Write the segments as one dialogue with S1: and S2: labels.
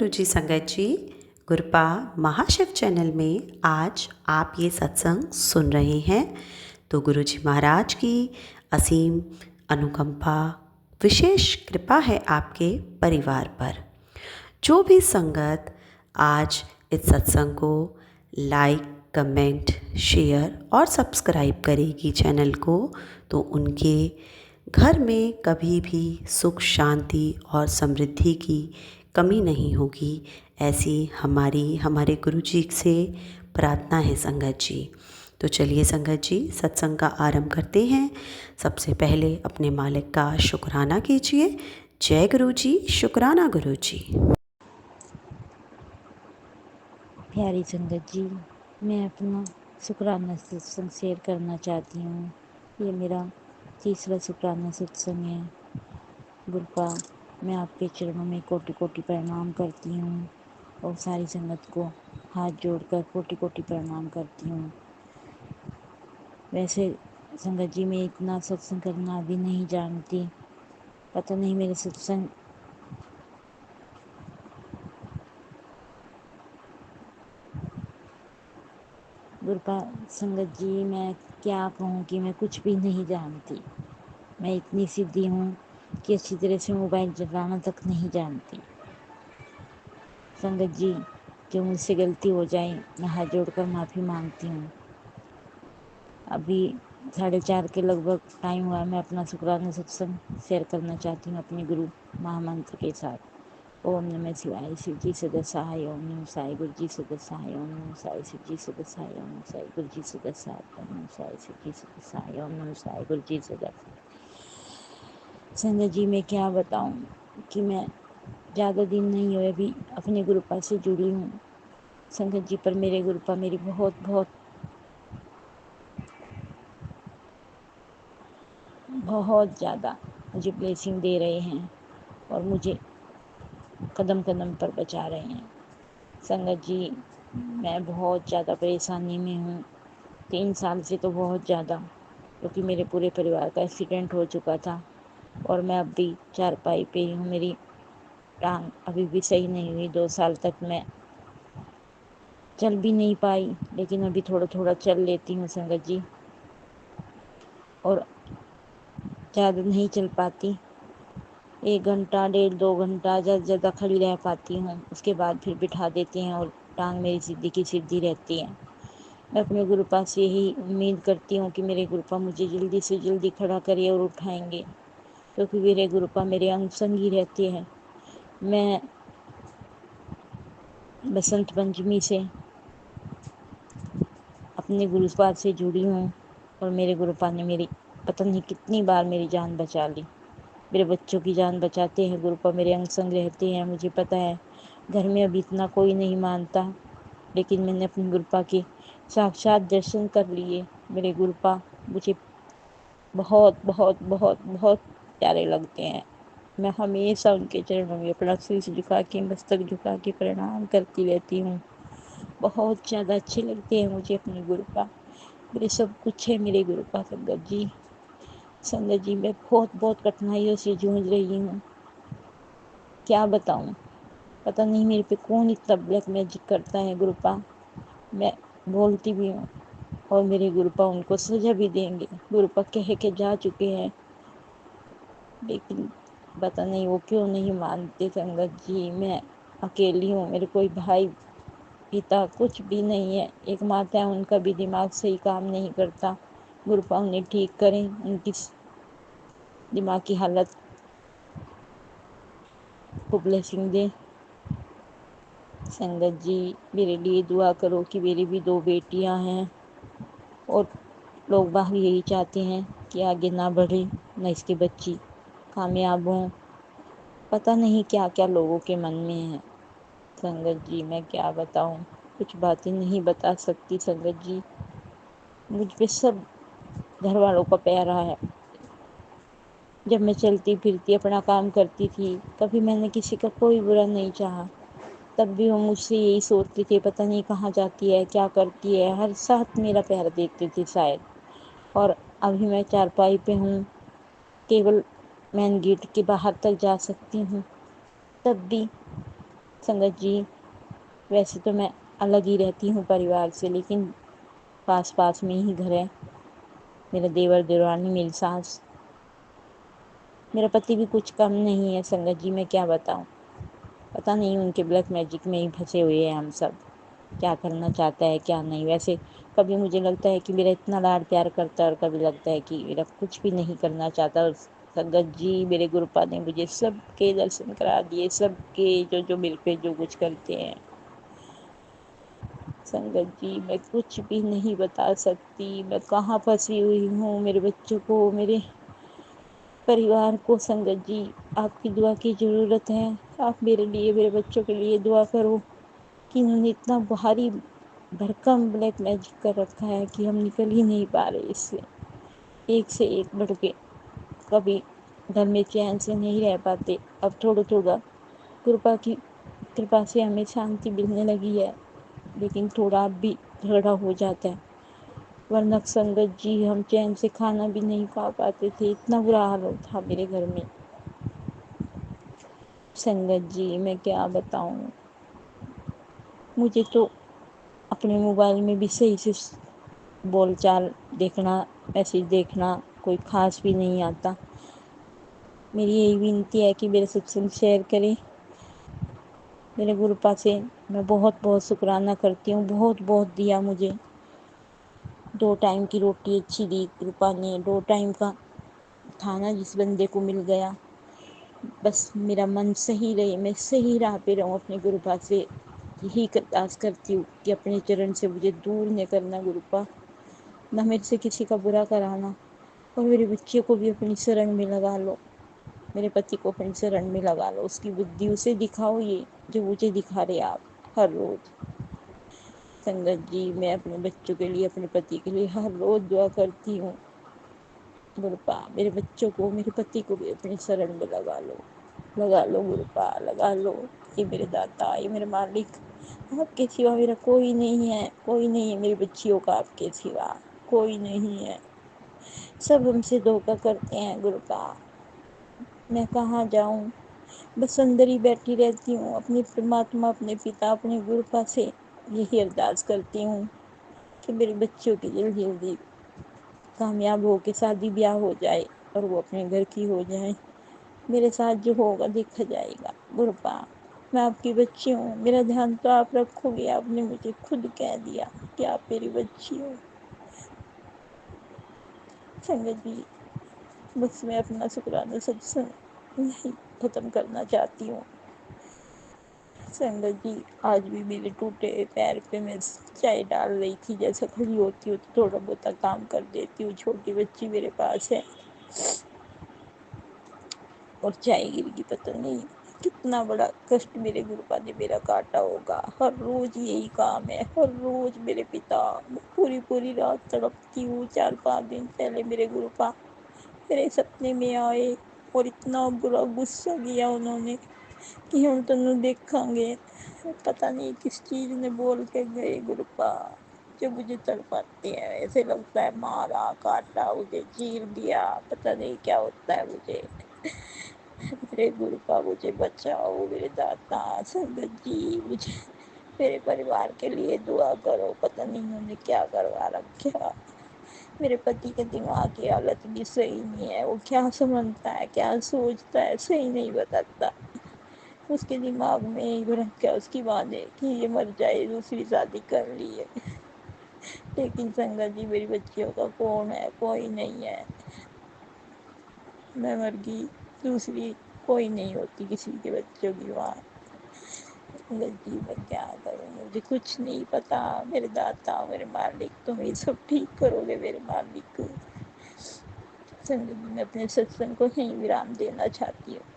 S1: गुरुजी संगत जी। गुरपा महाशिव चैनल में आज आप ये सत्संग सुन रहे हैं तो गुरुजी महाराज की असीम अनुकंपा, विशेष कृपा है आपके परिवार पर। जो भी संगत आज इस सत्संग को लाइक, कमेंट, शेयर और सब्सक्राइब करेगी चैनल को, तो उनके घर में कभी भी सुख, शांति और समृद्धि की कमी नहीं होगी। ऐसी हमारे गुरुजी से प्रार्थना है संगत जी। तो चलिए संगत जी, सत्संग का आरंभ करते हैं। सबसे पहले अपने मालिक का शुक्राना कीजिए। जय गुरुजी, शुक्राना गुरुजी।
S2: प्यारी संगत जी, मैं अपना शुक्राना सत्संग शेयर करना चाहती हूँ। ये मेरा तीसरा शुक्राना सत्संग है। गुरपा, मैं आपके चरणों में कोटि कोटि प्रणाम करती हूँ और सारी संगत को हाथ जोड़कर कोटि कोटि प्रणाम करती हूँ। वैसे संगत जी, मैं इतना सत्संग करना भी नहीं जानती। पता नहीं मेरे सत्संग गुरपा संगत जी, मैं क्या कहूँ कि मैं कुछ भी नहीं जानती। मैं इतनी सीधी हूँ कि अच्छी तरह से मोबाइल चलाना तक नहीं जानती। संगत जी, जो मुझसे गलती हो जाए मैं हाथ जोड़कर माफ़ी मांगती हूँ। अभी 4:30 के लगभग टाइम हुआ। मैं अपना शुक्राना सत्संग शेयर करना चाहती हूँ अपने गुरु महामंत्र के साथ। ओम नमः शिवाय, शिव जी सदा सहाय, ओम नमः साई, गुरु जी सदा सहाय, ओम नमः साई, शिव जी सदा सहाय, ओम नमः साई, गुरु जी सदा सहाय, ओम नमः साई, शिव जी सदा सहाय, ओम नमः साई, गुरु जी सदा सहाय। संगत जी, मैं क्या बताऊं कि मैं ज़्यादा दिन नहीं हुए अभी अपने गुरुपा से जुड़ी हूँ। संगत जी, पर मेरे गुरुपा मेरी बहुत बहुत बहुत ज़्यादा मुझे ब्लेसिंग दे रहे हैं और मुझे कदम कदम पर बचा रहे हैं। संगत जी, मैं बहुत ज़्यादा परेशानी में हूँ। 3 साल से तो बहुत ज़्यादा, क्योंकि मेरे पूरे परिवार का एक्सीडेंट हो चुका था और मैं अब भी चारपाई पे ही हूँ। मेरी टांग अभी भी सही नहीं हुई। 2 साल तक मैं चल भी नहीं पाई, लेकिन अभी थोड़ा थोड़ा चल लेती हूँ संगत जी, और ज़्यादा नहीं चल पाती। 1 घंटा, 1.5-2 घंटा ज़्यादा खड़ी रह पाती हूँ, उसके बाद फिर बिठा देते हैं और टांग मेरी सीधी की सीधी रहती है। मैं अपने गुरुपा से यही उम्मीद करती हूँ कि मेरे गुरुपा मुझे जल्दी से जल्दी खड़ा करिए और उठाएंगे, क्योंकि मेरे गुरुपा मेरे अंग संगी रहते हैं। मैं बसंत पंचमी से अपने गुरुपा से जुड़ी हूँ और मेरे गुरुपा ने मेरी पता नहीं कितनी बार मेरी जान बचा ली। मेरे बच्चों की जान बचाते हैं गुरुपा, मेरे अंग संग रहते हैं। मुझे पता है घर में अभी इतना कोई नहीं मानता, लेकिन मैंने अपने गुरुपा के साक्षात दर्शन कर लिए। मेरे गुरुपा मुझे बहुत बहुत बहुत बहुत प्यारे लगते हैं। मैं हमेशा उनके चरणों में अपना शीश झुका के, मस्तक झुका के प्रणाम करती रहती हूँ। बहुत ज़्यादा अच्छे लगते हैं मुझे अपने गुरुपा। मेरे सब कुछ है मेरे गुरुपा संगत जी। संगत जी, मैं बहुत बहुत कठिनाइयों से जूझ रही हूँ। क्या बताऊँ, पता नहीं मेरे पे कौन इतना ब्लैक मैजिक करता है गुरुपा। मैं बोलती भी हूँ और मेरे गुरुपा उनको सजा भी देंगे। गुरुपा कह के जा चुके हैं, लेकिन पता नहीं वो क्यों नहीं मानते संगत जी। मैं अकेली हूँ, मेरे कोई भाई पिता कुछ भी नहीं है। एक माता है, उनका भी दिमाग सही काम नहीं करता। गुरुपा उन्हें ठीक करें, उनकी दिमाग की हालत को ब्लेसिंग दें। संगत जी, मेरे लिए दुआ करो कि मेरी भी 2 बेटियां हैं और लोग बाहर यही चाहते हैं कि आगे ना बढ़े, न इसकी बच्ची कामयाब हों। पता नहीं क्या क्या लोगों के मन में है संगत जी, मैं क्या बताऊं। कुछ बातें नहीं बता सकती संगत जी। मुझ पे सब घर वालों का प्यारा है। जब मैं चलती फिरती अपना काम करती थी, कभी मैंने किसी का कोई बुरा नहीं चाहा। तब भी वो मुझसे यही सोचते थे, पता नहीं कहाँ जाती है, क्या करती है। हर साथ मेरा प्यार देते थे शायद। और अभी मैं चारपाई पे हूँ, केवल मेन गेट के बाहर तक जा सकती हूँ, तब भी संगत जी, वैसे तो मैं अलग ही रहती हूँ परिवार से, लेकिन पास पास में ही घर है। मेरा देवर देवरानी, मेरी सास, मेरा पति भी कुछ कम नहीं है। संगत जी, मैं क्या बताऊँ, पता नहीं उनके ब्लैक मैजिक में ही फंसे हुए हैं हम सब। क्या करना चाहता है क्या नहीं। वैसे कभी मुझे लगता है कि मेरा इतना लाड प्यार करता है, और कभी लगता है कि मेरा कुछ भी नहीं करना चाहता। और संगत जी, मेरे गुरुपा ने मुझे सबके दर्शन करा दिए, सबके जो जो मिल पे जो कुछ करते हैं। संगत जी, मैं कुछ भी नहीं बता सकती, मैं कहाँ फंसी हुई हूँ। मेरे बच्चों को, मेरे परिवार को संगत जी, आपकी दुआ की ज़रूरत है। आप मेरे लिए, मेरे बच्चों के लिए दुआ करो कि इन्होंने इतना भारी भरकम ब्लैक मैजिक कर रखा है कि हम निकल ही नहीं पा रहे इससे। एक से एक बढ़ के, कभी घर में चैन से नहीं रह पाते। अब थोड़ा थोड़ा कृपा की कृपा से हमें शांति मिलने लगी है, लेकिन थोड़ा अब भी झगड़ा हो जाता है। वरना संगत जी, हम चैन से खाना भी नहीं खा पाते थे, इतना बुरा हाल था मेरे घर में। संगत जी, मैं क्या बताऊं, मुझे तो अपने मोबाइल में भी सही से बोलचाल देखना, मैसेज देखना कोई खास भी नहीं आता। मेरी यही विनती है कि मेरे सत्संग शेयर करें। मेरे गुरुपा से मैं बहुत बहुत शुक्राना करती हूँ। बहुत बहुत दिया मुझे। 2 टाइम की रोटी अच्छी दी गुरुपा ने, 2 टाइम का खाना जिस बंदे को मिल गया। बस मेरा मन सही रहे, मैं सही राह पे रहूँ अपने गुरुपा से। यही अरदास करती हूँ कि अपने चरण से मुझे दूर न करना गुरुपा, ना मेरे से किसी का बुरा कराना। और मेरे बच्चे को भी अपनी शरण में लगा लो, मेरे पति को अपनी शरण में लगा लो। उसकी बुद्धि उसे दिखाओ, ये जो मुझे दिखा रहे आप हर रोज। संगत जी, मैं अपने बच्चों के लिए, अपने पति के लिए हर रोज दुआ करती हूँ। गुरुपा, मेरे बच्चों को, मेरे पति को भी अपनी शरण में लगा लो गुरुपा, लगा लो। ये मेरे दाता, ये मेरे मालिक, आपके सिवा मेरा कोई नहीं है, कोई नहीं है मेरी बच्चियों का आपके सिवा, कोई नहीं है। सब हमसे धोखा करते हैं गुरुपा, मैं कहाँ जाऊँ। बस अंदर ही बैठी रहती हूँ, अपने परमात्मा, अपने पिता, अपने गुरुपा से यही अरदास करती हूँ कि मेरे बच्चों की जल्दी जल्दी कामयाब हो के शादी ब्याह हो जाए और वो अपने घर की हो जाए। मेरे साथ जो होगा देखा जाएगा गुरुपा। मैं आपकी बच्ची हूँ, मेरा ध्यान तो आप रखोगे। आपने मुझे खुद कह दिया कि आप मेरी बच्ची हो। संगत जी, बस मैं अपना शुक्राना सत्संग यही खत्म करना चाहती हूँ। संगत जी, आज भी मेरे टूटे पैर पे मैं चाय डाल रही थी। जैसे खड़ी होती हूँ तो थोड़ा बहुत काम कर देती हूँ। छोटी बच्ची मेरे पास है और चाय गिर गई। पता नहीं कितना बड़ा कष्ट मेरे गुरुपा ने मेरा काटा होगा। हर रोज यही काम है, हर रोज मेरे पिता। पूरी पूरी रात तड़पती हूँ। 4-5 दिन पहले मेरे गुरुपा मेरे सपने में आए और इतना बुरा गुस्सा किया उन्होंने कि हम तेनों देखेंगे। पता नहीं किस चीज ने बोल के गए गुरुपा, जो मुझे तड़पाते हैं। ऐसे लगता है मारा काटा, मुझे चीर दिया, पता नहीं क्या होता है मुझे। मेरे गुरुपा, मुझे बचाओ मेरे दाता। संगत जी, मुझे, मेरे परिवार के लिए दुआ करो। पता नहीं उन्होंने क्या करवा रखा। मेरे पति के दिमाग की हालत भी सही नहीं है। वो क्या समझता है, क्या सोचता है, सही नहीं बताता। उसके दिमाग में ही भर क्या उसकी माँ ने कि ये मर जाए, दूसरी शादी कर ली है। लेकिन संगत जी, मेरी बच्चियों का कौन है? कोई नहीं है। मैं मर गई, दूसरी कोई नहीं होती किसी के बच्चों की माँ। संगत जी, मैं क्या करूँ, मुझे कुछ नहीं पता। मेरे दाता, मेरे मालिक, तुम ये सब ठीक करोगे मेरे मालिक। संगत जी, मैं अपने सत्संग को यहीं विराम देना चाहती हूँ।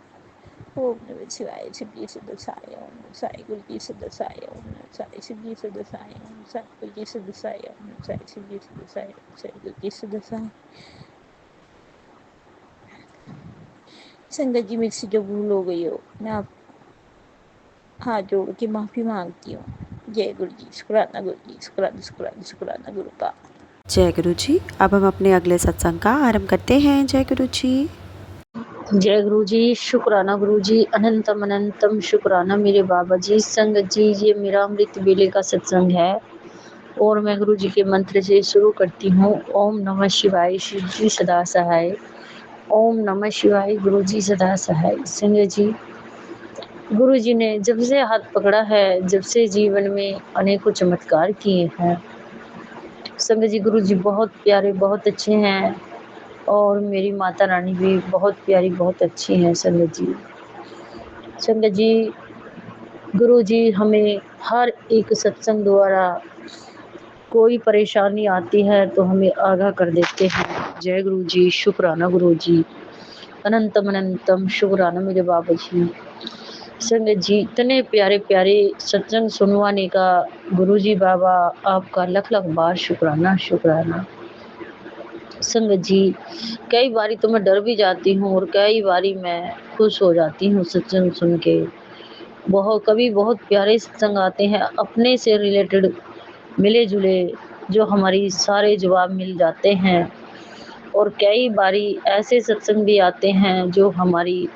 S2: ओम नमः शिवाय। शिव जी सदसाय ओम, साई गुरु जी सदसाय ओम, साई शिव जी सदसाय ओम, साई गुरु जी सदसाय ओम, साई शिव जी सदसाय ओम, साई गुरु जी सदसाय। संगत जी, मेरे से जो भूल हो गई हो, मैं आप हाथ जोड़ के माफी मांगती हूँ। जय गुरु जी। शुक्राना गुरु जी, शुक्राना शुक्राना शुक्राना गुरु का।
S1: जय गुरु जी। अब हम अपने अगले सत्संग का आरंभ करते हैं। जय गुरु जी।
S2: जय गुरु जी, शुक्राना गुरु जी, अनंतम अनंतम शुक्राना मेरे बाबा जी। संगत जी, ये मेरा अमृत वेले का सत्संग है और मैं गुरु जी के मंत्र से शुरू करती हूँ। ओम नमः शिवाय, शिव जी सदा सहाय। ओम नमः शिवाय, गुरु जी सदा सहाय। संगत जी, गुरु जी ने जब से हाथ पकड़ा है, जब से जीवन में अनेकों चमत्कार किए हैं। संगत जी, गुरु जी बहुत प्यारे, बहुत अच्छे हैं और मेरी माता रानी भी बहुत प्यारी, बहुत अच्छी हैं। संगत जी, संगत जी, गुरु जी हमें हर एक सत्संग द्वारा कोई परेशानी आती है तो हमें आगाह कर देते हैं। जय गुरु जी, शुक्राना गुरु जी, अनंतम अनंतम शुक्राना मेरे बाबा जी। संगत जी, इतने प्यारे प्यारे सत्संग सुनवाने का गुरु जी बाबा आपका लख लख बार शुक्राना शुक्राना। संगत जी, कई बारी तो मैं डर भी जाती हूँ और कई बारी मैं खुश हो जाती हूँ सत्संग सुन के। कभी बहुत प्यारे सत्संग आते हैं, अपने से रिलेटेड मिले जुले, जो हमारी सारे जवाब मिल जाते हैं। और कई बारी ऐसे सत्संग भी आते हैं जो हमारी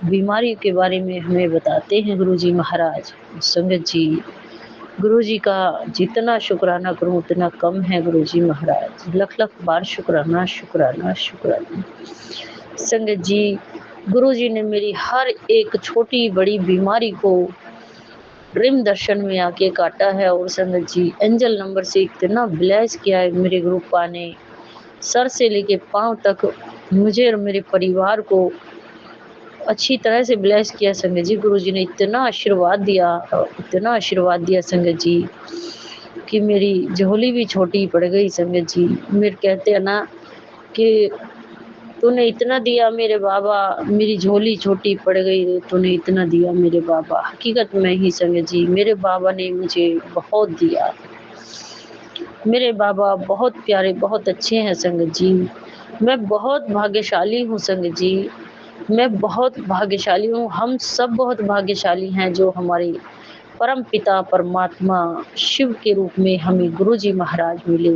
S2: बीमारी के बारे में हमें बताते हैं गुरु जी महाराज। संगत जी, गुरु जी का जितना शुक्राना करूं उतना कम है गुरु जी महाराज। लख लख बार शुक्राना शुक्राना शुक्राना। संगत जी, गुरु जी ने मेरी हर एक छोटी बड़ी बीमारी को ड्रीम दर्शन में आके काटा है। और संगत जी, एंजल नंबर से इतना ब्लेस किया है मेरे गुरुपा ने, सर से लेके पांव तक मुझे और मेरे परिवार को अच्छी तरह से ब्लेस किया। संगत जी, गुरु जी ने इतना आशीर्वाद दिया, इतना आशीर्वाद दिया संगत जी, कि मेरी झोली भी छोटी पड़ गई। संगत जी, मेरे कहते हैं ना कि तूने इतना दिया मेरे बाबा, मेरी झोली छोटी पड़ गई, तूने इतना दिया मेरे बाबा। हकीकत में ही संगत जी, मेरे बाबा ने मुझे बहुत दिया। मेरे बाबा बहुत प्यारे, बहुत अच्छे हैं संगत जी। मैं बहुत भाग्यशाली हूँ संगत जी, मैं बहुत भाग्यशाली हूँ। हम सब बहुत भाग्यशाली हैं जो हमारे परम पिता परमात्मा शिव के रूप में हमें गुरु जी महाराज मिले।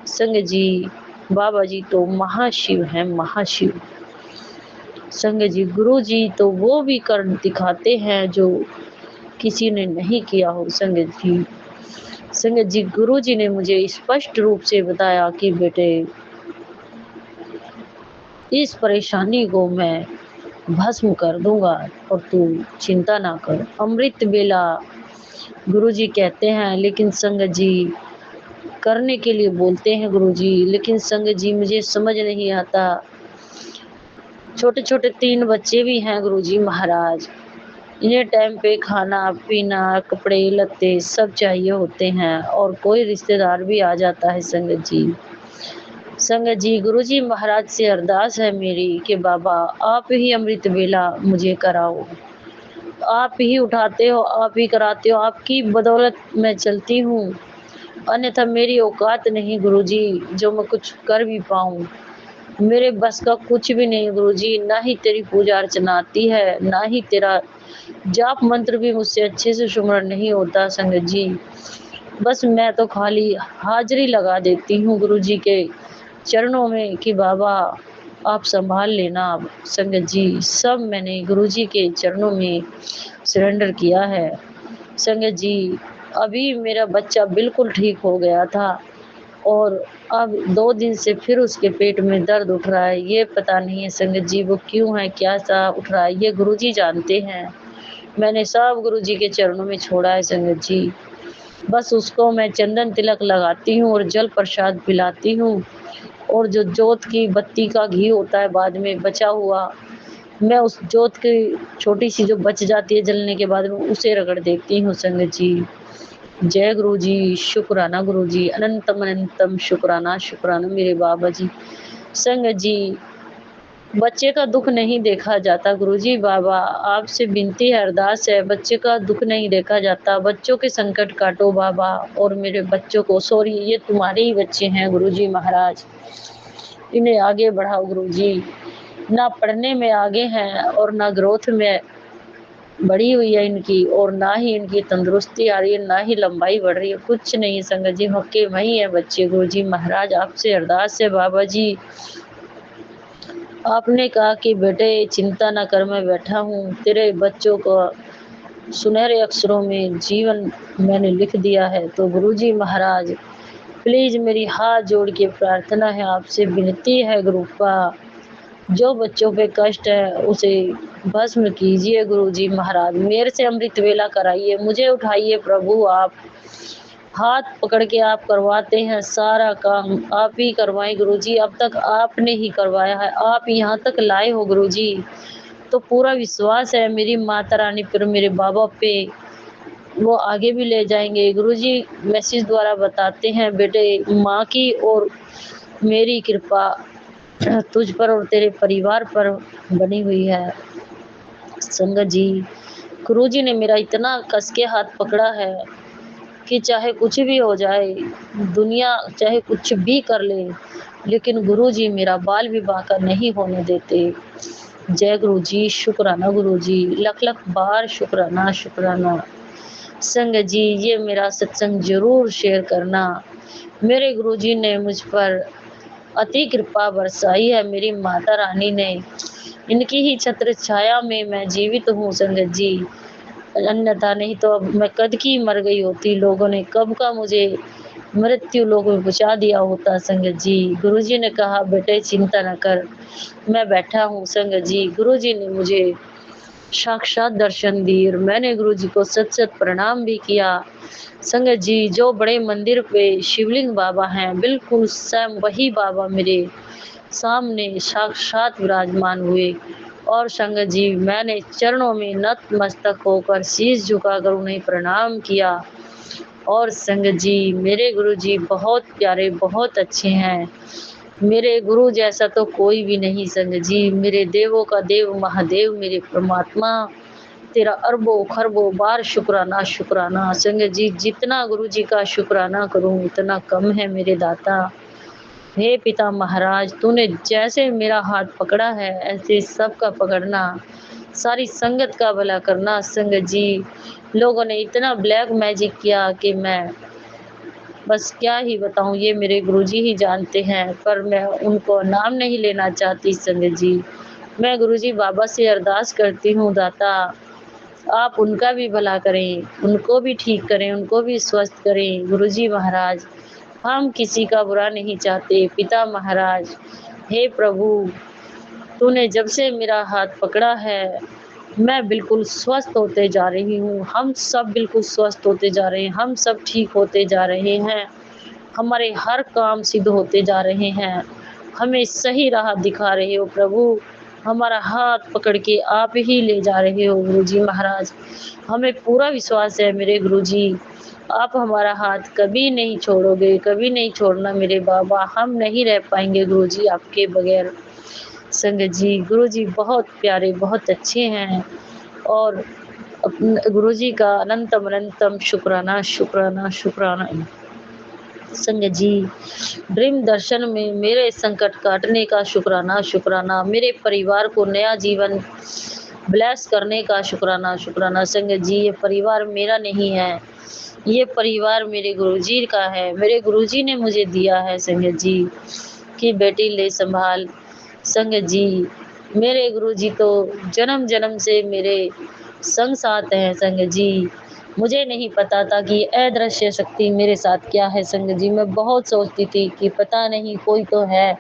S2: संगत जी, बाबा जी तो महाशिव हैं, महाशिव। संगत जी, गुरु जी तो वो भी कर दिखाते हैं जो किसी ने नहीं किया हो। संगत जी, संगत जी, गुरु जी ने मुझे स्पष्ट रूप से बताया कि बेटे, इस परेशानी को मैं भस्म कर दूंगा और तू चिंता ना कर। अमृत बेला गुरु जी कहते हैं, लेकिन संगत जी करने के लिए बोलते हैं गुरु जी, लेकिन संगत जी मुझे समझ नहीं आता। छोटे छोटे 3 बच्चे भी हैं गुरु जी महाराज, इन्हें टाइम पे खाना पीना कपड़े लत्ते सब चाहिए होते हैं और कोई रिश्तेदार भी आ जाता है। संगत जी, संगत जी, गुरु जी महाराज से अरदास है मेरी कि बाबा आप ही अमृत वेला मुझे कराओ। आप ही उठाते हो, आप ही कराते हो, आपकी बदौलत मैं चलती हूँ, अन्यथा मेरी औकात नहीं गुरु जी जो मैं कुछ कर भी पाऊँ। मेरे बस का कुछ भी नहीं गुरु जी, ना ही तेरी पूजा अर्चना आती है, ना ही तेरा जाप मंत्र भी मुझसे अच्छे से सुमरन नहीं होता। संगत जी, बस मैं तो खाली हाजिरी लगा देती हूँ गुरु जी के चरणों में कि बाबा आप संभाल लेना। अब संगत जी, सब मैंने गुरु जी के चरणों में सरेंडर किया है। संगत जी, अभी मेरा बच्चा बिल्कुल ठीक हो गया था और अब 2 दिन से फिर उसके पेट में दर्द उठ रहा है। ये पता नहीं है संगत जी वो क्यों है, क्या सा उठ रहा है, ये गुरु जी जानते हैं। मैंने सब गुरु जी के चरणों में छोड़ा है संगत जी। बस उसको मैं चंदन तिलक लगाती हूँ और जल प्रसाद पिलाती हूँ, और जो जोत की बत्ती का घी होता है बाद में बचा हुआ, मैं उस जोत की छोटी सी जो बच जाती है जलने के बाद में उसे रगड़ देती हूँ। संगत जी, जय गुरु जी, शुक्राना गुरु जी, अनंतम अनंतम शुक्राना शुक्राना मेरे बाबा जी। संगत जी, बच्चे का दुख नहीं देखा जाता गुरुजी बाबा, आपसे विनती है, अरदास है, बच्चे का दुख नहीं देखा जाता। बच्चों के संकट काटो बाबा, और मेरे बच्चों को, सॉरी ये तुम्हारे ही बच्चे हैं गुरुजी महाराज, इन्हें आगे बढ़ाओ गुरुजी। ना पढ़ने में आगे हैं और ना ग्रोथ में बढ़ी हुई है इनकी, और ना ही इनकी तंदुरुस्ती आ रही है, ना ही लंबाई बढ़ रही है, कुछ नहीं संगत जी, हक्के वही है बच्चे। गुरुजी महाराज आपसे अरदास है बाबा जी,
S3: आपने कहा कि बेटे चिंता ना कर, मैं बैठा हूँ, तेरे बच्चों को सुनहरे अक्षरों में जीवन मैंने लिख दिया है। तो गुरुजी महाराज प्लीज़ मेरी हाथ जोड़ के प्रार्थना है, आपसे विनती है गुरुपा, जो बच्चों पे कष्ट है उसे भस्म कीजिए गुरुजी महाराज, मेरे से अमृत वेला कराइए, मुझे उठाइए प्रभु आप। हाथ पकड़ के आप करवाते हैं सारा काम, आप ही करवाएँ गुरुजी, अब तक आपने ही करवाया है, आप यहाँ तक लाए हो गुरुजी। तो पूरा विश्वास है मेरी माता रानी पर, मेरे बाबा पे, वो आगे भी ले जाएँगे। गुरुजी मैसेज द्वारा बताते हैं बेटे माँ की और मेरी कृपा तुझ पर और तेरे परिवार पर बनी हुई है। संगत जी, गुरुजी ने मेरा इतना कस के हाथ पकड़ा है कि चाहे कुछ भी हो जाए, दुनिया चाहे कुछ भी कर ले, लेकिन गुरुजी मेरा बाल विवाह का नहीं होने देते। जय गुरुजी, शुक्राना गुरुजी, लख-लख बार शुक्राना, शुक्राना। संगत जी, ये मेरा सत्संग ज़रूर शेयर करना। मेरे गुरुजी ने मुझ पर अति कृपा बरसाई है, मेरी माता रानी ने। इनकी ही छत्र छाया में मैं जीवित हूँ संगत जी, अन्यथा नहीं तो अब मैं कद की मर गई होती, लोगों ने कब का मुझे मृत्यु लोक में पहुँचा दिया होता संगत जी। गुरुजी ने कहा बेटे चिंता न कर, मैं बैठा हूँ संगत जी। गुरुजी ने मुझे साक्षात दर्शन दिए और मैंने गुरुजी को सत-सत प्रणाम भी किया। संगत जी, जो बड़े मंदिर पे शिवलिंग बाबा हैं, बिल्कुल स्वयं वही बाबा मेरे सामने साक्षात विराजमान हुए। और संगत जी, मैंने चरणों में नतमस्तक होकर शीश झुकाकर उन्हें प्रणाम किया। और संगत जी, मेरे गुरुजी बहुत प्यारे, बहुत अच्छे हैं। मेरे गुरु जैसा तो कोई भी नहीं संगत जी, मेरे देवों का देव महादेव, मेरे परमात्मा, तेरा अरबों खरबों बार शुक्राना, शुक्राना। संगत जी, जितना गुरुजी का शुक्राना करूँ उतना कम है मेरे दाता। हे पिता महाराज, तूने जैसे मेरा हाथ पकड़ा है ऐसे सबका पकड़ना, सारी संगत का भला करना। संगत जी, लोगों ने इतना ब्लैक मैजिक किया कि मैं बस क्या ही बताऊँ, ये मेरे गुरुजी ही जानते हैं, पर मैं उनको नाम नहीं लेना चाहती संगत जी। मैं गुरुजी बाबा से अरदास करती हूँ दाता, आप उनका भी भला करें, उनको भी ठीक करें, उनको भी स्वस्थ करें गुरुजी महाराज। हम किसी का बुरा नहीं चाहते पिता महाराज। हे प्रभु, तूने जब से मेरा हाथ पकड़ा है, मैं बिल्कुल स्वस्थ होते जा रही हूँ, हम सब बिल्कुल स्वस्थ होते जा रहे हैं, हम सब ठीक होते जा रहे हैं, हमारे हर काम सिद्ध होते जा रहे हैं, हमें सही राह दिखा रहे हो प्रभु, हमारा हाथ पकड़ के आप ही ले जा रहे हो गुरुजी महाराज। हमें पूरा विश्वास है मेरे गुरुजी, आप हमारा हाथ कभी नहीं छोड़ोगे, कभी नहीं छोड़ना मेरे बाबा, हम नहीं रह पाएँगे गुरुजी आपके बगैर। संगत जी, गुरुजी बहुत प्यारे, बहुत अच्छे हैं और गुरुजी का अनंतम अनंतम शुक्राना, शुक्राना, शुक्राना। संगत जी, ड्रीम दर्शन में मेरे संकट काटने का शुक्राना, शुक्राना, मेरे परिवार को नया जीवन ब्लेस करने का शुक्राना, शुक्राना। संगत जी, ये परिवार मेरा नहीं है, ये परिवार मेरे गुरुजी का है, मेरे गुरुजी ने मुझे दिया है संगत जी, कि बेटी ले संभाल। संगत जी, मेरे गुरुजी तो जन्म-जन्म से मेरे संग साथ हैं संगत जी। मुझे नहीं पता था कि अदृश्य शक्ति मेरे साथ क्या है संगत जी, मैं बहुत सोचती थी कि पता नहीं कोई तो है।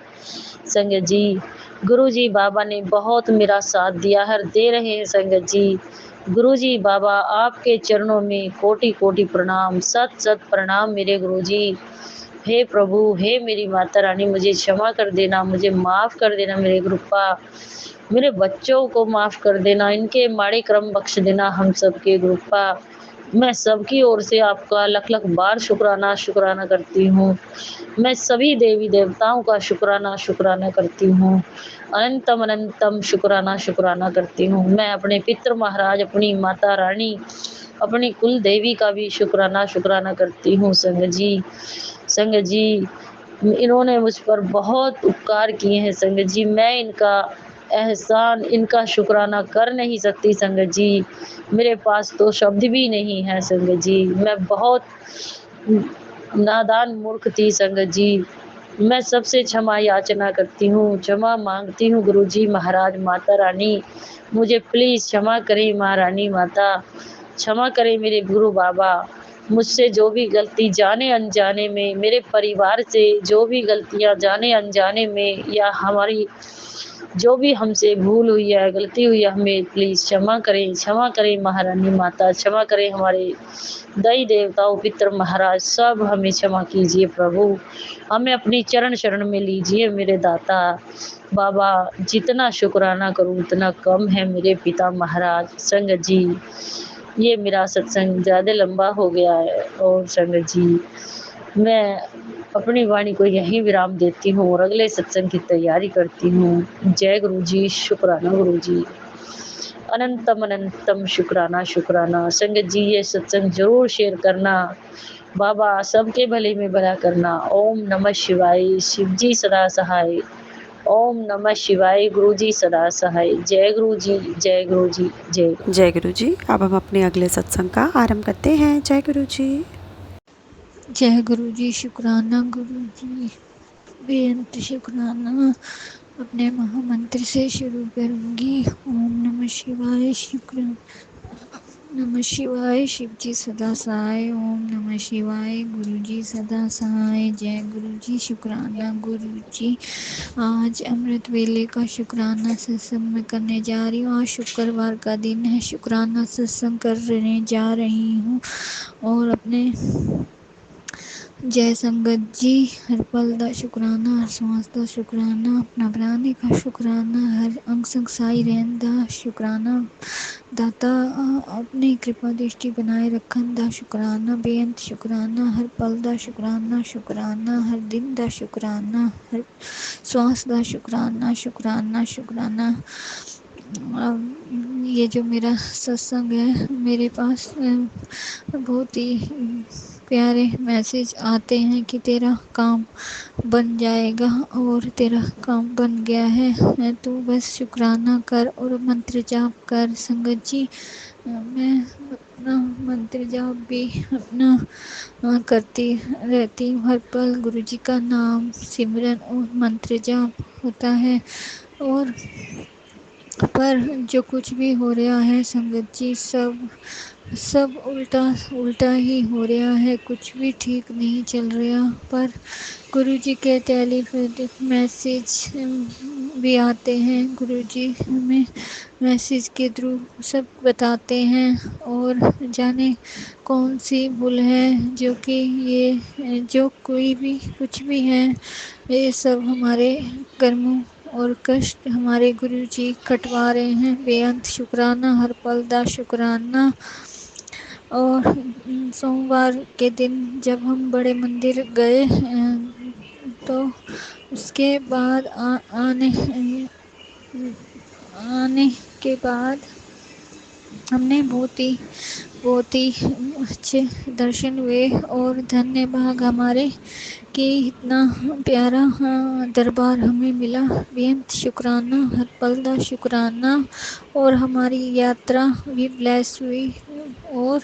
S3: संगत जी, गुरुजी बाबा ने बहुत मेरा साथ दिया है, दे रहे हैं संगत जी। गुरुजी बाबा आपके चरणों में कोटि-कोटि प्रणाम, शत-शत प्रणाम मेरे गुरुजी। हे प्रभु, हे मेरी माता रानी, मुझे क्षमा कर देना, मुझे माफ़ कर देना मेरे गुरुपा, मेरे बच्चों को माफ़ कर देना, इनके माड़े क्रम बख्श देना हम सबके गुरुपा। मैं सबकी ओर से आपका लख-लख बार शुक्राना, शुक्राना करती हूँ। मैं सभी देवी-देवताओं का शुक्राना, शुक्राना करती हूँ। अनंतम अनंतम शुक्राना, शुक्राना करती हूँ। मैं अपने पितृ महाराज, अपनी माता रानी, अपनी कुल देवी का भी शुक्राना, शुक्राना करती हूँ संगत जी। संगत जी, इन्होंने मुझ पर बहुत उपकार किए हैं संगत जी, मैं इनका एहसान, इनका शुक्राना कर नहीं सकती संगत जी। मेरे पास तो शब्द भी नहीं है संगत जी, मैं बहुत नादान मूर्ख थी संगत जी। मैं सबसे क्षमा याचना करती हूँ, क्षमा माँगती हूँ गुरुजी महाराज, माता रानी, मुझे प्लीज़ क्षमा करें महारानी माता, क्षमा करें मेरे गुरु बाबा। मुझसे जो भी गलती जाने-अनजाने में, मेरे परिवार से जो भी गलतियाँ जाने-अनजाने में या हमारी जो भी हमसे भूल हुई है, गलती हुई है, हमें प्लीज़ क्षमा करें महारानी माता, क्षमा करें हमारे दई देवताओं, पितर महाराज, सब हमें क्षमा कीजिए प्रभु। हमें अपनी चरण शरण में लीजिए मेरे दाता बाबा। जितना शुक्राना करूँ उतना कम है मेरे पिता महाराज। संगत जी, ये मेरा सत्संग ज़्यादा लंबा हो गया है और संगत जी, मैं अपनी वाणी को यहीं विराम देती हूँ और अगले सत्संग की तैयारी करती हूँ। जय गुरु जी, शुक्राना गुरु जी। अनंतम अनंतम शुक्राना शुक्राना। संगत जी, ये सत्संग ज़रूर शेयर करना। बाबा सबके भले में भला करना। ओम नमः शिवाय। शिव जी सदा सहाय। ओम नमः शिवाय। गुरु जी सदा सहाय। जय गुरु जी, जय गुरु जी, जय गुरु।
S1: जय गुरु जी। अब हम अपने अगले सत्संग का आरंभ करते हैं। जय गुरु जी।
S4: जय गुरु जी। शुक्राना गुरु जी, बेअंत शुक्राना। अपने महामंत्र से शुरू करूंगी। ओम नमः शिवाय। शुक्र नमः शिवाय। शिव जी सदा सहाय। ओम नमः शिवाय। गुरु जी सदा सहाय। जय गुरु जी। शुक्राना गुरु जी। आज अमृत वेले का शुक्राना सत्संग में करने जा रही हूँ। आज शुक्रवार का दिन है, शुक्राना सत्संग करने जा रही हूँ। और अपने जय संगत जी, हर पल दा शुक्राना, हर सांस दा शुक्राना, अपना बनाने का शुक्राना, हर अंग संग साई रहन दा शुक्राना। दाता अपनी कृपा दृष्टि बनाए रखन दा शुक्राना, बेअंत शुक्राना, हर पल दा शुक्राना, शुक्राना, हर दिन दा शुक्राना, हर श्वास दा शुक्राना, शुक्राना, शुक्राना। ये जो मेरा सत्संग है, मेरे पास बहुत ही प्यारे मैसेज आते हैं कि तेरा काम बन जाएगा, और तेरा काम बन गया है। तू बस शुक्राना कर और मंत्र जाप कर। संगत जी, मैं अपना मंत्र जाप भी अपना करती रहती हूँ। हर पल गुरु जी का नाम सिमरन और मंत्र जाप होता है। और पर जो कुछ भी हो रहा है संगत जी, सब उल्टा उल्टा ही हो रहा है, कुछ भी ठीक नहीं चल रहा। पर गुरुजी के टेलीफोनिक मैसेज भी आते हैं, गुरुजी हमें मैसेज के थ्रू सब बताते हैं। और जाने कौन सी भूल है जो कि ये जो कोई भी कुछ भी है, ये सब हमारे कर्मों और कष्ट हमारे गुरुजी कटवा रहे हैं। बेअंत शुक्राना, हर पल दा शुक्राना। और सोमवार के दिन जब हम बड़े मंदिर गए, तो उसके बाद आने के बाद हमने बहुत ही अच्छे दर्शन हुए। और धन्य भाग हमारे कि इतना प्यारा दरबार हमें मिला। बेअंत शुक्राना, हर पल दा शुक्राना। और हमारी यात्रा भी ब्लेस हुई। और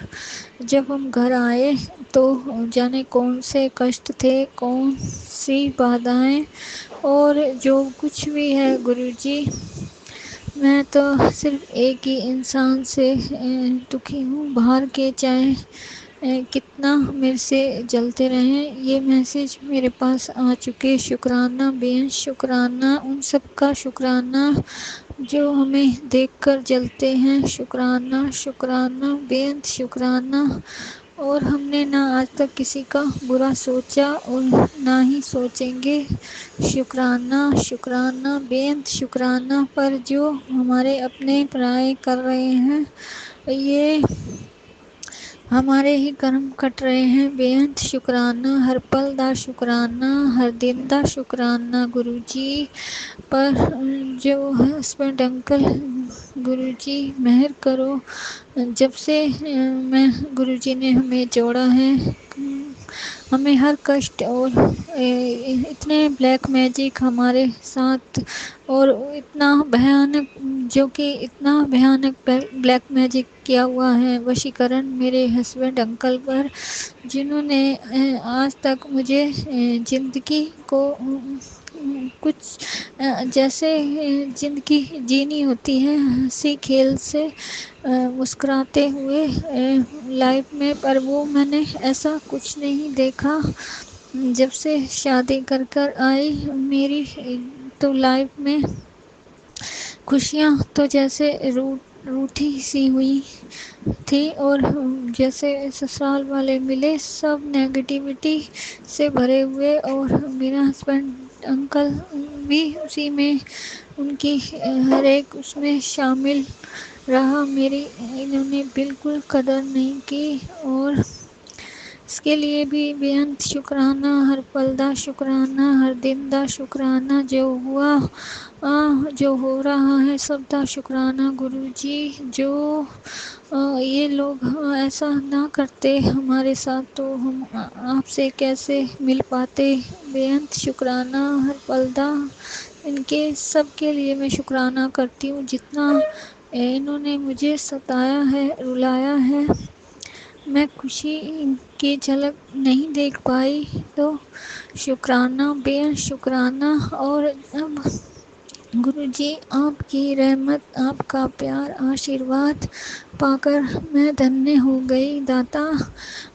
S4: जब हम घर आए तो जाने कौन से कष्ट थे, कौन सी बाधाएं, और जो कुछ भी है गुरुजी, मैं तो सिर्फ एक ही इंसान से दुखी हूँ। बाहर के चाहे कितना मेरे से जलते रहें, ये मैसेज मेरे पास आ चुके। शुक्राना, बेहद शुक्राना, उन सब का शुक्राना जो हमें देखकर जलते हैं। शुक्राना, शुक्राना, बेहद शुक्राना। और हमने ना आज तक किसी का बुरा सोचा और ना ही सोचेंगे। शुक्राना, शुक्राना, बेहद शुक्राना। पर जो हमारे अपने पराए कर रहे हैं, ये हमारे ही कर्म कट रहे हैं। बेअंत शुक्राना, हर पल दा शुक्राना, हर दिन दा शुक्राना गुरुजी। पर जो हस्बैंड अंकल, गुरुजी मेहर करो। जब से मैं गुरुजी ने हमें जोड़ा है, हमें हर कष्ट और इतने ब्लैक मैजिक हमारे साथ, और इतना भयानक जो कि इतना भयानक ब्लैक मैजिक किया हुआ है, वशीकरण मेरे हस्बैंड अंकल पर, जिन्होंने आज तक मुझे ज़िंदगी को कुछ जैसे ज़िंदगी जीनी होती है हंसी खेल से, मुस्कुराते हुए लाइफ में, पर वो मैंने ऐसा कुछ नहीं देखा। जब से शादी कर कर आई मेरी, तो लाइफ में खुशियाँ तो जैसे रूठी सी हुई थी, और जैसे ससुराल वाले मिले सब नेगेटिविटी से भरे हुए, और मेरा हस्बैंड अंकल भी उसी में, उनकी हर एक उसमें शामिल रहा। मेरी इन्होंने बिल्कुल कदर नहीं की, और इसके लिए भी बेअंत शुक्राना, हर पल दा शुक्राना, हर दिन दा शुक्राना, जो हुआ जो हो रहा है सब दा शुक्राना। गुरु जी जो ये लोग ऐसा ना करते हमारे साथ तो हम आपसे कैसे मिल पाते। बेअंत शुक्राना, हर पल दा इनके सब के लिए मैं शुक्राना करती हूँ। जितना इन्होंने मुझे सताया है, रुलाया है, मैं खुशी की झलक नहीं देख पाई, तो शुक्राना, बेहद शुक्राना। और अब गुरुजी आपकी रहमत, आपका प्यार, आशीर्वाद पाकर मैं धन्य हो गई। दाता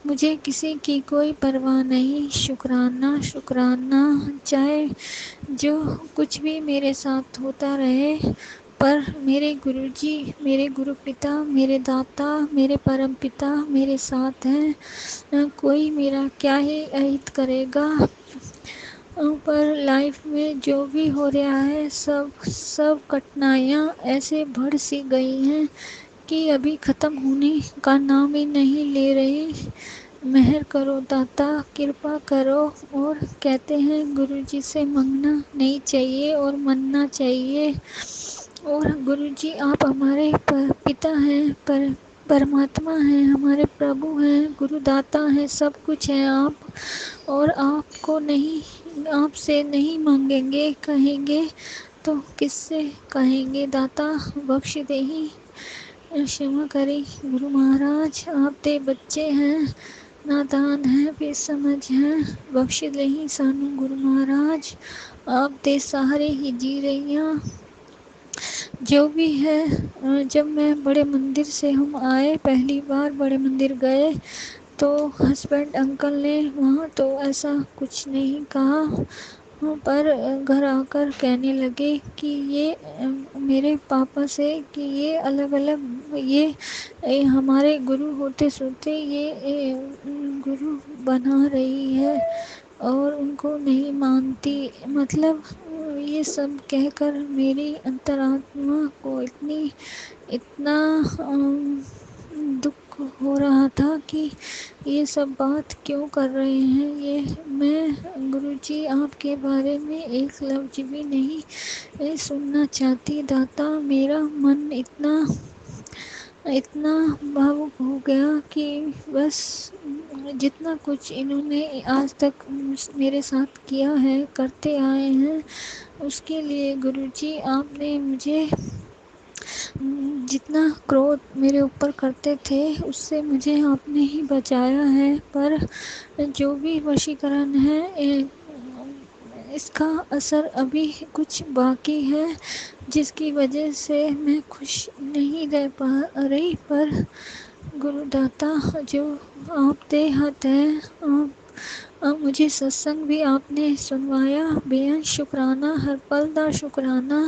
S4: मुझे किसी की कोई परवाह नहीं, शुक्राना शुक्राना, चाहे जो कुछ भी मेरे साथ होता रहे, पर मेरे गुरुजी, मेरे गुरु पिता, मेरे दाता, मेरे परम पिता मेरे साथ हैं। कोई मेरा क्या ही अहित करेगा। पर लाइफ में जो भी हो रहा है, सब सब कठिनाइयाँ ऐसे बढ़ सी गई हैं कि अभी ख़त्म होने का नाम ही नहीं ले रही। मेहर करो दाता, कृपा करो। और कहते हैं गुरुजी से मांगना नहीं चाहिए और मनना चाहिए। और गुरुजी आप हमारे पिता हैं, पर परमात्मा हैं, हमारे प्रभु हैं, गुरुदाता हैं, सब कुछ हैं आप। और आपको नहीं, आपसे नहीं मांगेंगे, कहेंगे तो किससे कहेंगे। दाता बख्श दे ही, क्षमा करें गुरु महाराज, आप दे बच्चे हैं, नादान हैं, बेसमझ हैं, बख्श दे ही सानू गुरु महाराज, आप दे सहारे ही जी रही। जो भी है, जब मैं बड़े मंदिर से हम आए, पहली बार बड़े मंदिर गए, तो हस्बैंड अंकल ने वहाँ तो ऐसा कुछ नहीं कहा, पर घर आकर कहने लगे कि ये मेरे पापा से कि ये अलग अलग, ये हमारे गुरु होते सोते ये गुरु बना रही है और उनको नहीं मानती। मतलब ये सब कहकर मेरी अंतरात्मा को इतना दुख हो रहा था कि ये सब बात क्यों कर रहे हैं ये। मैं गुरुजी आपके बारे में एक लफ्ज भी नहीं सुनना चाहती। दाता मेरा मन इतना इतना भावुक हो गया कि बस जितना कुछ इन्होंने आज तक मेरे साथ किया है, करते आए हैं, उसके लिए गुरुजी आपने मुझे जितना क्रोध मेरे ऊपर करते थे उससे मुझे आपने ही बचाया है। पर जो भी वशीकरण है, इसका असर अभी कुछ बाकी है, जिसकी वजह से मैं खुश नहीं रह पा रही। पर गुरुदाता जो आप दे हाथ हैं, आप मुझे सत्संग भी आपने सुनवाया, बेहद शुक्राना, हर पल दा शुक्राना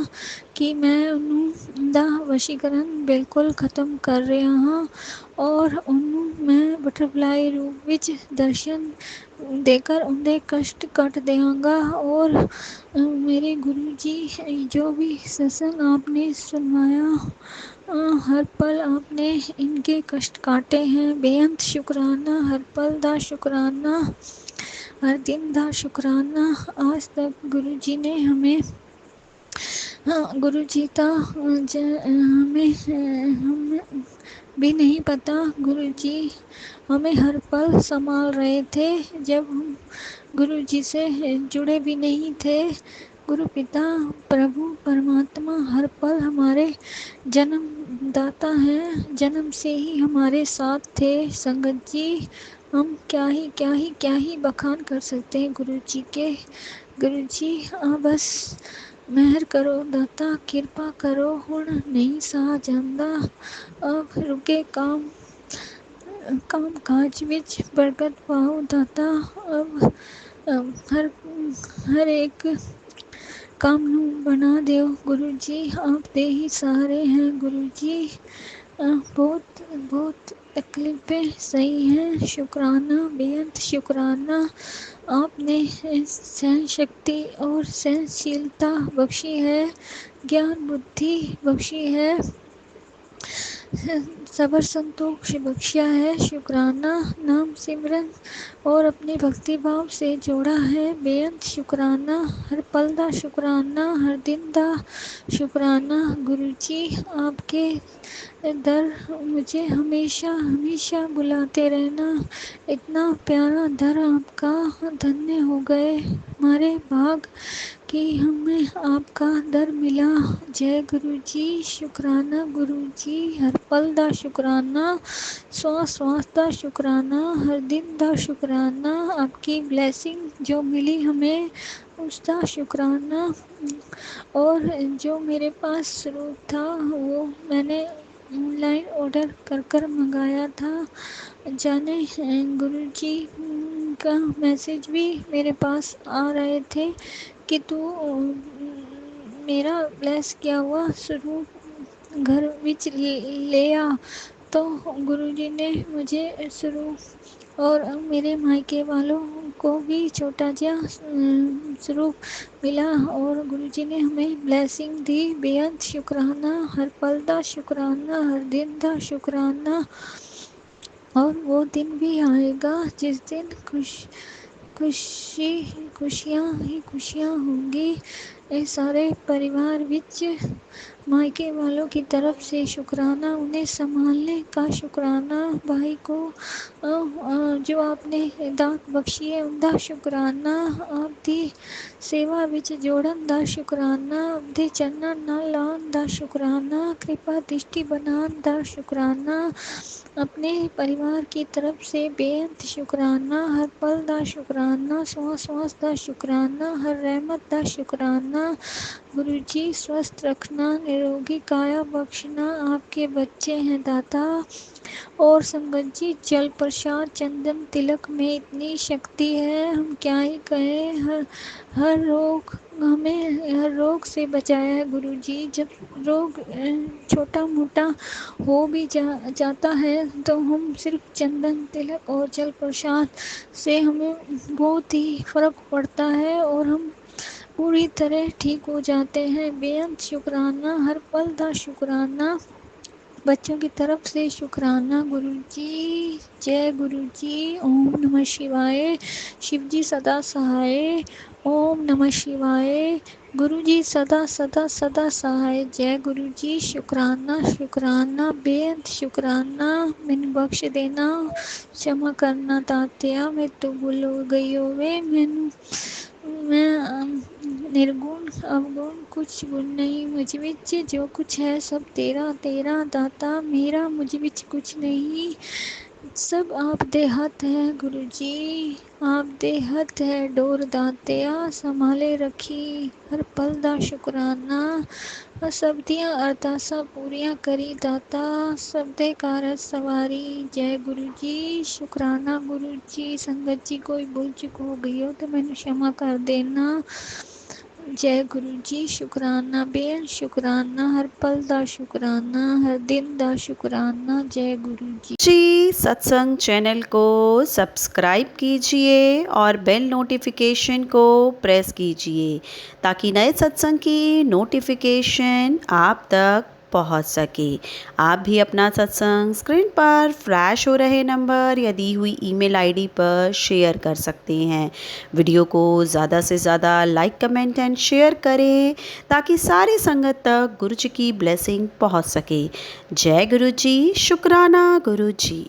S4: कि मैं ਉਹਨੂੰ ਦਾ ਵਸ਼ੀਕਰਨ ਬਿਲਕੁਲ ख़त्म कर रहा हाँ और ਉਹਨੂੰ मैं बटरफ्लाई रूप ਵਿੱਚ दर्शन देकर उनके कष्ट कट देंगा। और मेरे गुरु जी जो भी सत्संग आपने सुनवाया, हर पल आपने इनके कष्ट काटे हैं, बेअंत शुक्राना, हर पल दा शुक्राना, हर दिन दा शुक्राना। आज तक गुरु जी ने हमें, हाँ गुरु जी का हमें हम भी नहीं पता, गुरु जी हमें हर पल संभाल रहे थे जब हम गुरु जी से जुड़े भी नहीं थे। गुरु पिता प्रभु परमात्मा हर पल हमारे जन्मदाता हैं, जन्म से ही हमारे साथ थे। संगत जी, हम क्या ही बखान कर सकते हैं गुरु जी के। गुरु जी आप बस मेहर करो दाता, किरपा करो, हुण नहीं सहा जांदा, अब रुके काम काज विच बरकत पाओ दाता। अब हर हर एक काम नू बना दिओ गुरु जी, आप दे ही सहारे हैं गुरु जी। बहुत बहुत तकलीफ़ें सही हैं, शुक्राना बेअंत शुक्राना, आपने सहन शक्ति और सहनशीलता बख्शी है, ज्ञान बुद्धि बख्शी है, सबर संतोष बख्शिया है। शुक्राना नाम सिमरन और अपने भक्ति भाव से जोड़ा है, बेअंत शुक्राना, हर पल दा शुक्राना, हर दिन दा शुक्राना। गुरु जी आपके दर मुझे हमेशा हमेशा बुलाते रहना, इतना प्यारा दर आपका, धन्य हो गए हमारे भाग कि हमें आपका दर मिला। जय गुरु जी, शुक्राना गुरु जी, हर पल दा शुक्राना, श्वास श्वास दा शुक्राना, हर दिन दा शुक्राना, आपकी ब्लेसिंग जो मिली हमें उसका शुक्राना। और जो मेरे पास स्रोत था वो मैंने ऑनलाइन ऑर्डर कर मंगाया था। जाने गुरु जी का मैसेज भी मेरे पास आ रहे थे कि तू मेरा ब्लेस किया हुआ स्वरूप घर विच ले आ। तो गुरु जी ने मुझे स्वरूप और मेरे मायके वालों को भी छोटा सा स्वरूप मिला और गुरु जी ने हमें ब्लेसिंग दी। बेअंत शुक्राना, हर पल दा शुक्राना, हर दिन दा शुक्राना। और वो दिन भी आएगा जिस दिन खुशियाँ ही खुशियाँ होंगी। ये सारे परिवार विच मायके वालों की तरफ से शुक्राना, उन्हें संभालने का शुक्राना, भाई को जो आपने दात बख्शी है उनका शुक्राना, आपकी सेवा विच जोड़न दा शुक्राना, आपके चरणन नाल लान दा शुक्राना, कृपा दृष्टि बनान दा शुक्राना, अपने परिवार की तरफ से बेअंत शुक्राना, हर पल दा शुक्राना, श्वास श्वास दा शुक्राना, हर रहमत दा शुक्राना। गुरु जी स्वस्थ रखना, निरोगी काया बख्शना, आपके बच्चे हैं दाता। और संगत जी जल प्रसाद चंदन तिलक में इतनी शक्ति है, हम क्या ही कहें। हर रोग हमें हर रोग से बचाया है गुरु जी। जब रोग छोटा मोटा हो भी जाता है तो हम सिर्फ चंदन तिलक और जल प्रसाद से हमें बहुत ही फर्क पड़ता है और हम पूरी तरह ठीक हो जाते हैं। बेअंत शुक्राना, हर पल दा शुक्राना, बच्चों की तरफ से शुक्राना गुरु जी। जय गुरु जी। ओम नमः शिवाय। शिव जी सदा सहाय। ओम नमः शिवाय। गुरु जी सदा सदा सदा सहाय। जय गुरु जी। शुक्राना शुक्राना बेअंत शुक्राना, मैंने बख्श देना, क्षमा करना तात्या, मैं तो भूल गई होवे, मैं निर्गुण अवगुण कुछ गुण नहीं मुझ विच, जो कुछ है सब तेरा तेरा दाता, मेरा मुझ विच कुछ नहीं, सब आप दे हथ है गुरु जी, आप दे हथ है डोर दातिया, संभाले रखी हर पल दा शुक्राना, सब दियां अरदासां पूरियां करी दाता, सब दे कारज सवारी। जय गुरु जी। शुक्राना गुरु जी। संगत जी कोई भूल चूक हो गई हो तो मैंने क्षमा कर देना। जय गुरु जी। शुक्राना बेअंत शुक्राना, हर पल दा शुक्राना, हर दिन दा शुक्राना। जय गुरु जी।
S1: जी सत्संग चैनल को सब्सक्राइब कीजिए और बेल नोटिफिकेशन को प्रेस कीजिए ताकि नए सत्संग की नोटिफिकेशन आप तक पहुंच सके। आप भी अपना सत्संग स्क्रीन पर फ्लैश हो रहे नंबर या दी हुई ईमेल आईडी पर शेयर कर सकते हैं। वीडियो को ज़्यादा से ज़्यादा लाइक कमेंट एंड शेयर करें ताकि सारी संगत तक गुरु जी की ब्लेसिंग पहुंच सके। जय गुरु जी। शुक्राना गुरु जी।